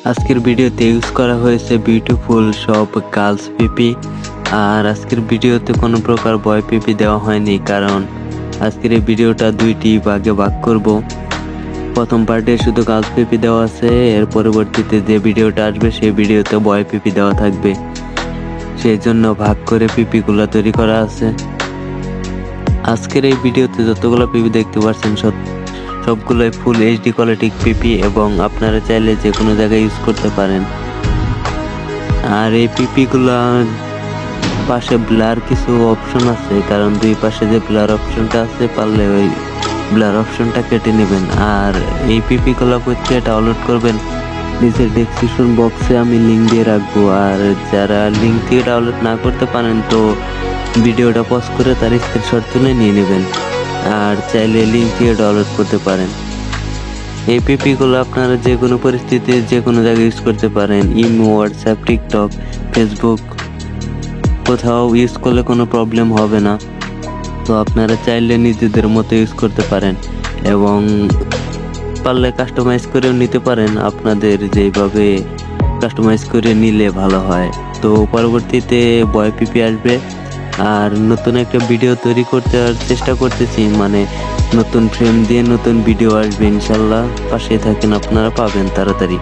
আজকের ভিডিওতে ইউজ করা হয়েছে বিউটিফুল সব গার্লস পিপি। আর আজকের ভিডিওতে কোনো প্রকার বয় পিপি দেওয়া হয়নি, কারণ আজকের এই ভিডিওটা দুইটি ভাগে ভাগ করব। প্রথম পার্টে শুধু গার্লস পিপি দেওয়া আছে, এর পরবর্তীতে যে ভিডিওটা আসবে সেই ভিডিওতে বয় পিপি দেওয়া থাকবে। সেই জন্য ভাগ করে পিপিগুলো তৈরি করা আছে। আজকের এই ভিডিওতে যতগুলো পিপি দেখতে পাচ্ছেন সবগুলোই ফুল এইচডি কোয়ালিটির পিপি এবং আপনারা চাইলে যে কোনো জায়গায় ইউজ করতে পারেন। আর এই পিপিগুলো পাশে ব্লার কিছু অপশন আছে, কারণ দুই পাশে যে ব্লার অপশনটা আছে, পারলে ওই ব্লার অপশনটা কেটে নেবেন। আর এই পিপিগুলো করতে ডাউনলোড করবেন, নিচের ডেসক্রিপশন বক্সে আমি লিঙ্ক দিয়ে রাখবো। আর যারা লিঙ্ক দিয়ে ডাউনলোড না করতে পারেন তো ভিডিওটা পজ করে তার স্ক্রিনশট তুলে নিয়ে নেবেন, আর চাইলে লিঙ্ক দিয়ে ডাউনলোড করতে পারেন। এই পিপিগুলো আপনারা যে কোনো পরিস্থিতিতে যে কোনো জায়গায় ইউজ করতে পারেন। ইমো, হোয়াটসঅ্যাপ, টিকটক, ফেসবুক, কোথাও ইউজ করলে কোনো প্রবলেম হবে না। তো আপনারা চাইলে নিজেদের মতো ইউজ করতে পারেন এবং পারলে কাস্টমাইজ করেও নিতে পারেন, আপনাদের যেভাবে কাস্টমাইজ করে নিলে ভালো হয়। তো পরবর্তীতে বয় পিপি আসবে, আর নতুন একটা ভিডিও তৈরি করতে চেষ্টা করতেছি, মানে নতুন ফ্রেম দিয়ে নতুন ভিডিও আসবে ইনশাল্লাহ। পাশে থাকেন, আপনারা পাবেন তাড়াতাড়ি।